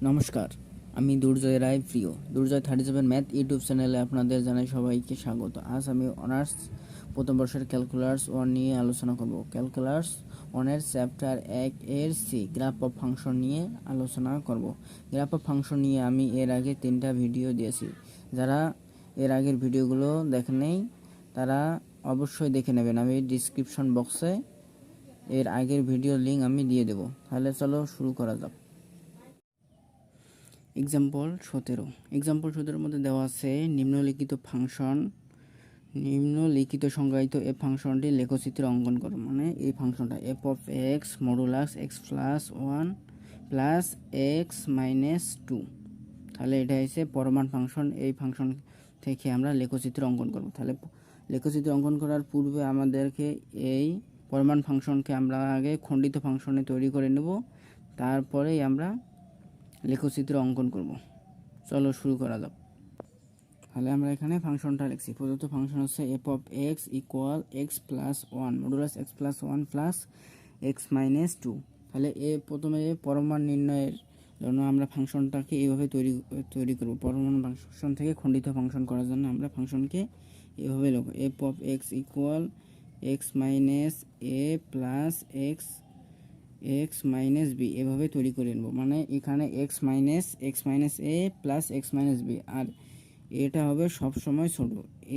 নমস্কার, আমি দুর্জয় রায় প্রিয়। দুর্জয় 37 ম্যাথ ইউটিউব চ্যানেলে আপনাদের জানাই সবাইকে স্বাগত। আজ আমি অনার্স প্রথম বর্ষের ক্যালকুলাস 1 নিয়ে আলোচনা করব। ক্যালকুলাস 1 এর চ্যাপ্টার 1 এর সি গ্রাফ অফ ফাংশন নিয়ে আলোচনা করব। গ্রাফ অফ ফাংশন নিয়ে আমি এর আগে 3টা ভিডিও দিয়েছি। যারা এর আগের ভিডিওগুলো দেখেননি তারা অবশ্যই দেখে নেবেন। আমি ডিসক্রিপশন বক্সে এর আগের ভিডিওর লিঙ্ক আমি দিয়ে দেব। তাহলে চলো শুরু করা যাক। এক্সাম্পল 17 মধ্যে দেওয়া আছে নিম্নলিখিত সংজ্ঞায়িত এই ফাংশনটি লেখচিত্রে অঙ্কন করো। মানে এই ফাংশনটা F of x modulus x plus 1 plus x minus 2। তাহলে এটা হচ্ছে পরমান ফাংশন। এই ফাংশন থেকে আমরা লেখচিত্র অঙ্কন করব। তাহলে লেখচিত্র অঙ্কন করার পূর্বে আমাদেরকে এই পরমান ফাংশনকে আমরা আগে খণ্ডিত ফাংশনে তৈরি করে নেব, তারপরেই আমরা লেখচিত্র অঙ্কন করব। চলো শুরু করা যাক। তাহলে আমরা এখানে ফাংশনটা লিখছি। প্রদত্ত ফাংশন হচ্ছে F of x equal x plus 1 modulus x plus 1 plus x minus 2। তাহলে প্রথমে পরমান নির্ণয়ের জন্য আমরা ফাংশনটাকে এইভাবে তৈরি করব। পরমান ফাংশন থেকে খণ্ডিত ফাংশন করার জন্য আমরা ফাংশনকে এইভাবে লিখব। F of x equal x minus a plus x minus b এভাবে তৈরি করে নেব। মানে এখানে x minus a plus x minus b, আর এটা হবে সব সময় ছোট,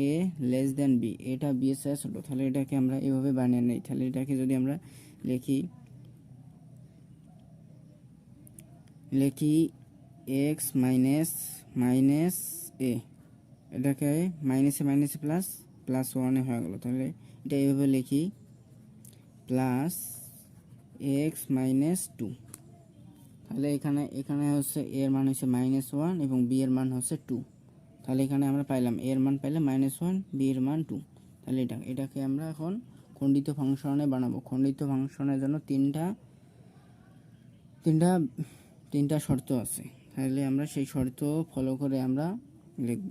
এ লেস দেন বি, এটা বি এর চেয়ে ছোট। তাহলে এটাকে আমরা এভাবে বানিয়ে নেই। তাহলে এটাকে যদি আমরা লিখি এক্স মাইনাস এ, এটাকে মাইনাসে প্লাস 1 হয়ে গেল। তাহলে এটা এইভাবে লিখি প্লাস এক্স মাইনাস 2। তাহলে এখানে হচ্ছে এর মান হচ্ছে -1 এবং বি এর মান হচ্ছে 2। তাহলে এখানে আমরা পাইলাম এর মান পাইলাম -1, বি এর মান 2। তাহলে এটাকে আমরা এখন খণ্ডিত ফাংশনে বানাবো। খণ্ডিত ফাংশনের জন্য তিনটা শর্ত আছে। তাহলে আমরা সেই শর্ত ফলো করে আমরা লিখব।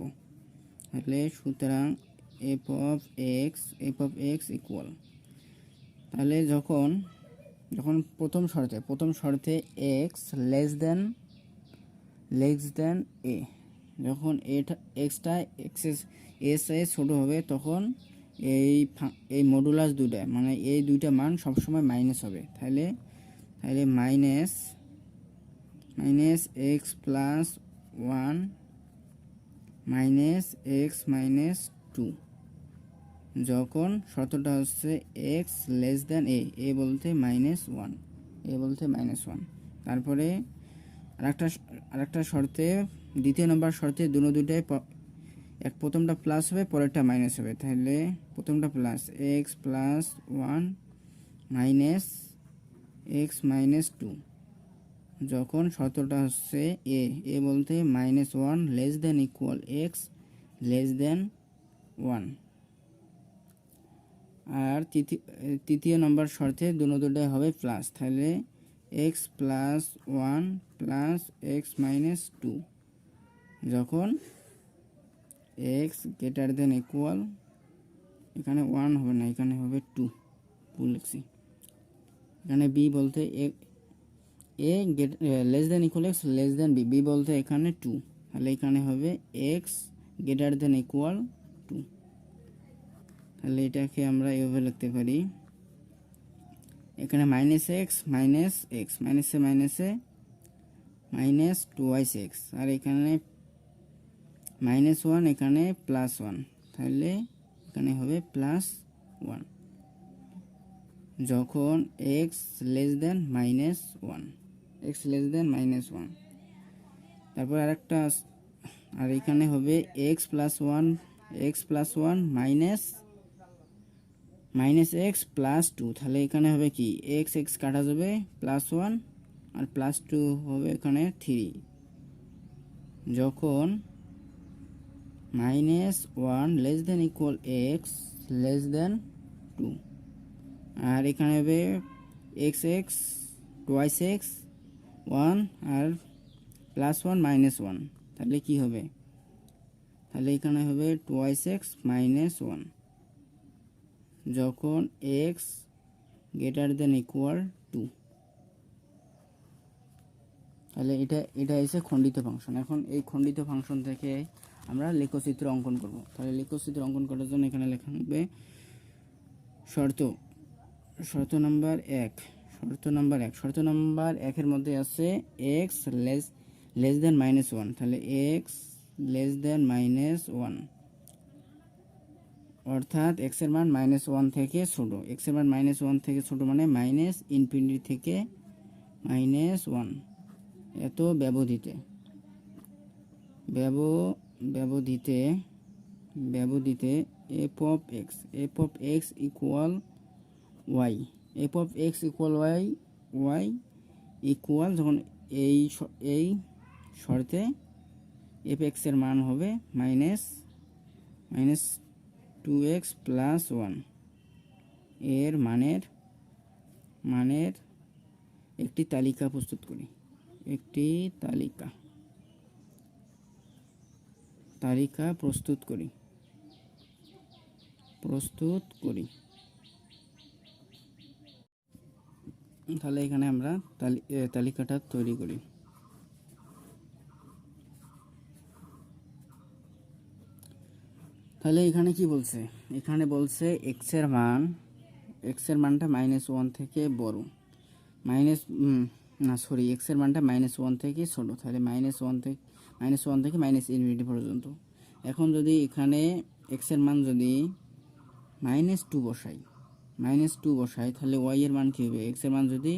তাহলে সুতরাং এফ অফ এক্স ইকুয়াল, তাহলে যখন প্রথম শর্তে এক্স লেস দেন এ, যখন এক্সটা এস এ ছোট হবে তখন এই মডুলাস দুটা মানে এই দুইটা মান সবসময় মাইনাস হবে। তাহলে minus x plus 1 minus x minus 2, যখন শর্তটা হচ্ছে এক্স লেস দেন এ বলতে -1, তারপরে আরেকটা শর্তে, দ্বিতীয় নম্বর শর্তে দুটোটাই প্রথমটা প্লাস হবে, পরেরটা মাইনাস হবে। তাহলে প্রথমটা plus x plus 1 minus x minus 2, যখন শর্তটা হচ্ছে এ বলতে -1 less than equal x less দেন 1। আর তৃতীয় নম্বর শর্তে দুটোটাই হবে প্লাস। তাহলে x plus 1 plus x minus 2, যখন এক্স গ্রেটার দেন ইকুয়াল, এখানে 1 হবে না, এখানে হবে 2, ভুল লিখছি। এখানে বি বলতে less than equal x less than b বলতে এখানে 2, তাহলে এখানে হবে এক্স গ্রেটার দেন ইকুয়াল 2। তাহলে এটাকে আমরা এভাবে লিখতে পারি, এখানে মাইনাসে মাইনাস 2x, আর এখানে -1, এখানে +1, তাহলে এখানে হবে +1 যখন এক্স লেস দেন -1। তারপর আর এখানে হবে x plus 1 minus x plus 2। তাহলে এখানে হবে কি এক্স কাটা যাবে, +1 আর +2 হবে এখানে 3, যখন -1 less than equal x less দেন 2। আর এখানে হবে এক্স টুয়াইস এক্স 1 আর +1 -1, তাহলে কি হবে, তাহলে এখানে হবে টুয়াইস এক্স -1, যখন এক্স গ্রেটার দেন ইকুয়াল 2। তাহলে এটা হচ্ছে খণ্ডিত ফাংশন। এখন এই খণ্ডিত ফাংশন থেকে আমরা লেখচিত্র অঙ্কন করব। তাহলে লেখচিত্র অঙ্কন করার জন্য এখানে লেখা হবে শর্ত নাম্বার 1। শর্ত নাম্বার 1 এর মধ্যে আছে x লেস দেন -1। তাহলে x লেস দেন -1 অর্থাৎ x এর মান -1 থেকে ছোট। x এর মান -1 থেকে ছোট মানে -ইনফিনিটি থেকে -1 এত ব্যবধিতে f of x equal y equal যখন এই শর্তে f(x) এর মান হবে -2x + 1 এর মানের একটি তালিকা প্রস্তুত করি। তাহলে এখানে আমরা তালিকাটা তৈরি করি। তাহলে এখানে কি বলছে? এখানে বলছে x এর মানটা -1 থেকে বড়, x এর মানটা -1 থেকে ছোট। তাহলে -1 থেকে -ইনফিনিটি পর্যন্ত। এখন যদি এখানে x এর মান যদি -2 বসাই তাহলে y এর মান কি হবে? x এর মান যদি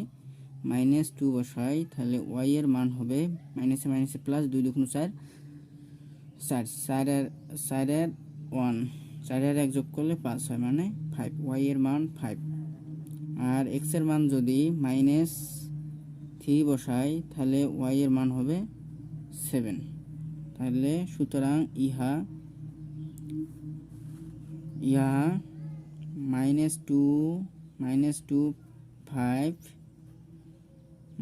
-2 বসাই তাহলে y এর মান হবে -এ প্লাস 2 × 4 4 এর 1 যোগ করলে 5 হয় মানে 5, y এর মান 5। আর x এর মান যদি -3 বসাই তাহলে y এর মান হবে 7। তাহলে সুতরাং ইহা -2 5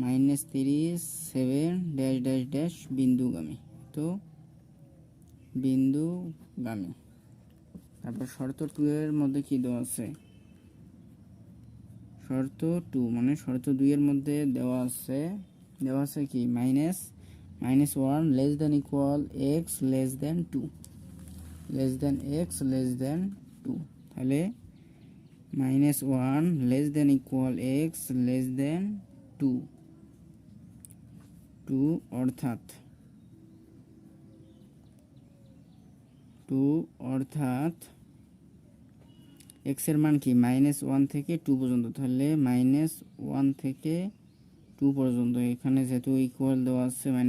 -3 7 ড্যাশ বিন্দুগামী। তো বিন্দুগামী। তারপর শর্ত 2 এর মধ্যে কি দেওয়া আছে? শর্ত 2 মানে শর্ত 2 এর মধ্যে দেওয়া আছে কি -1 less than equal x less than 2 তাহলে -1 less than equal x less than 2 অর্থাৎ x এর মান কি -1 থেকে 2 পর্যন্ত। তাহলে -1 থেকে 2 পর্যন্ত। এখানে যেহেতু ইকুয়াল দেওয়া আছে -1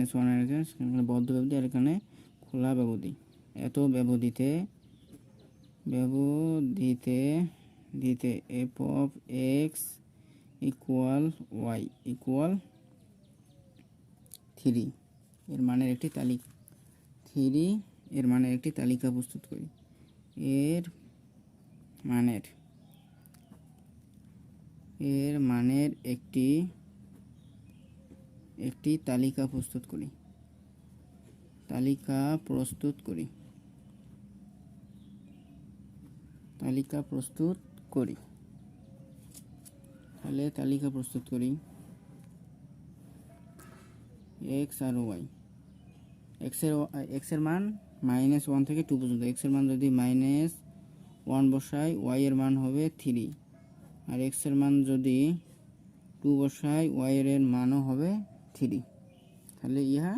এখানে বদ্ধ ব্যবধি আর এখানে খোলা ব্যবধি। এত ব্যবধিতে f of x equal y equal 3 এর মানের একটি তালিকা প্রস্তুত করি। এর মানের একটি তালিকা প্রস্তুত করি। তাহলে তালিকা প্রস্তুত করি x আর y। x এর মান -1 থেকে 2 পর্যন্ত। x এর মান যদি -1 বসাই y এর মান হবে 3, আর x এর মান যদি 2 বসাই y এর মানও হবে 3। তাহলে ইহা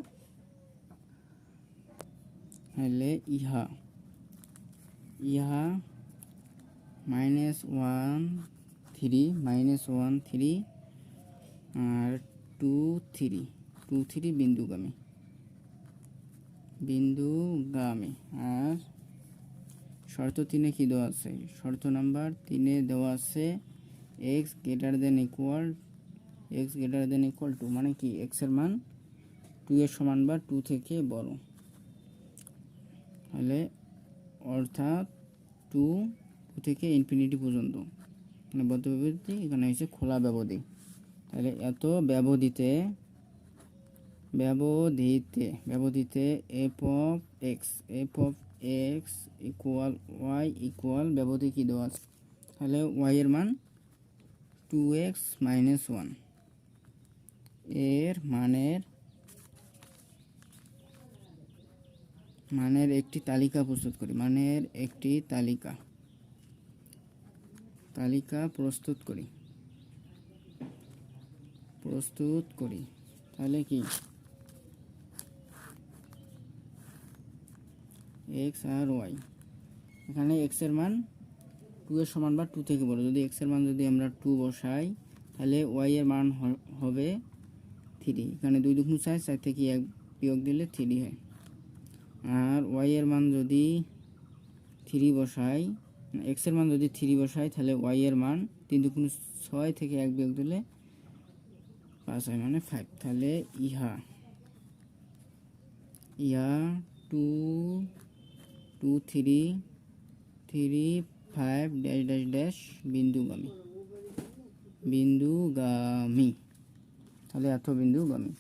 -1 3 আর 2 3 বিন্দুগামী। আর শর্ত 3 কি দেওয়া আছে? শর্ত নাম্বার 3 দেওয়া আছে x গ্রেটার দেন ইকুয়াল 2 মানে কি x এর মান 2 এর সমান বা 2 থেকে বড়। তাহলে অর্থাৎ 2 থেকে ইনফিনিটি পর্যন্ত মানে বদ্ধ ব্যবধি, এখানে হচ্ছে খোলা ব্যবধি। তাহলে এত ব্যবধিতে f of x equal y equal ব্যবধি কি দেওয়া আছে? তাহলে y এর মান 2x - 1 এর মানের মানের একটি তালিকা প্রস্তুত করি, মানের একটি তালিকা প্রস্তুত করি তাহলে কি এক্স আর ওয়াই, এখানে এক্স এর মান 2 এর সমান বা 2 থেকে বড়, যদি এক্স এর মান যদি আমরা 2 বসাই তাহলে ওয়াই এর মান হবে 3, এখানে 2 দুগুণ 4, 4 থেকে 1 বিয়োগ দিলে 3 হয়। আর ওয়াই এর মান যদি 3 বসাই, এক্স এর মান যদি 3 বসাই তাহলে ওয়াই এর মান 3 দুগুণ 6 থেকে 1 বিয়োগ দিলে 5 হয়, মানে 5। তাহলে ইহা 2 2 3 3 5 ড্যাশ ড্যাশ ড্যাশ বিন্দুগামী, তাহলে এত বিন্দুগামী।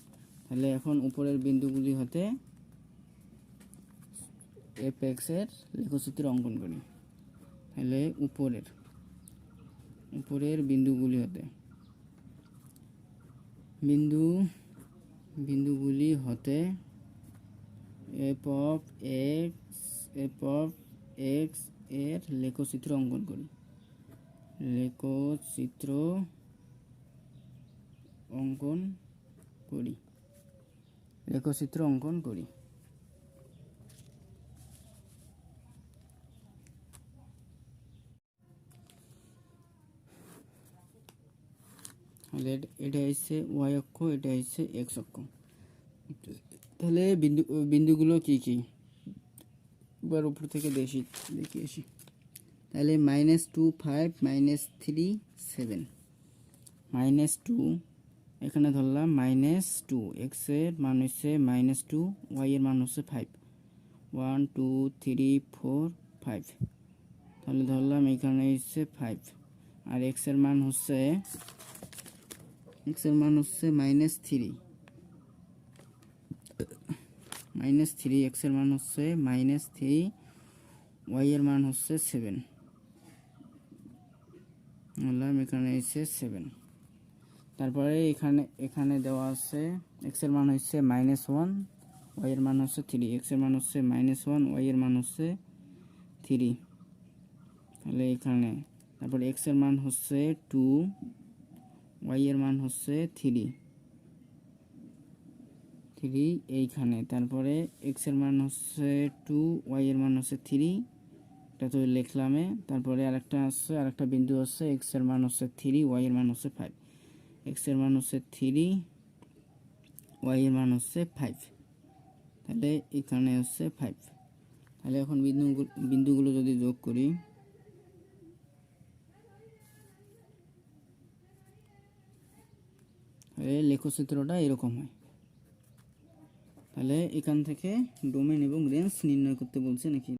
তাহলে এখন উপরের বিন্দুগুলি হতে এফ এক্স এর লেখচিত্র অঙ্কন করি। তাহলে উপরের বিন্দুগুলি হতে বিন্দুগুলি হতে এফ অফ এক্স এর লেখচিত্র অঙ্কন করি। লেখচিত্র অঙ্কন করি। তাহলে এটা হচ্ছে ওয়াই অক্ষ, এটা হচ্ছে এক্স অক্ষ। তাহলে বিন্দুগুলো কি কি এবার উপর থেকে দেখে আসি। তাহলে -2 5 -3 7, -2 এখানে ধরলাম -2, এক্স এর মান হচ্ছে -2, ওয়াই এর মান হচ্ছে 5, 1 2 3 4 5, তাহলে ধরলাম এখানে হচ্ছে 5। আর এক্স এর মান হচ্ছে -3, এক্স এর মান হচ্ছে -3, ওয়াই এর মান হচ্ছে 7, বললাম এখানে হচ্ছে 7। তারপরে এখানে দেওয়া আছে এক্স এর মান হচ্ছে -1, ওয়াই এর মান হচ্ছে 3, এক্স এর মান হচ্ছে -1, ওয়াই এর মান হচ্ছে 3, তাহলে এখানে তারপরে এক্স এর মান হচ্ছে 2, ওয়াই এর মান হচ্ছে 3 এইখানে। তারপরে এক্স এর মান হচ্ছে 2, ওয়াই এর মান হচ্ছে 3, এটা তো লিখলাম। তারপরে আরেকটা বিন্দু আছে, এক্স এর মান হচ্ছে 3, ওয়াই এর মান হচ্ছে 5, এক্স এর মান হচ্ছে 3, ওয়াই এর মান হচ্ছে 5, তাহলে এখানে হচ্ছে 5। তাহলে এখন বিন্দুগুলো যদি যোগ করি, তাহলে লেখচিত্রটা এরকম হয়। তাহলে এখান থেকে ডোমেন এবং রেঞ্জ নির্ণয় করতে বলছে নাকি।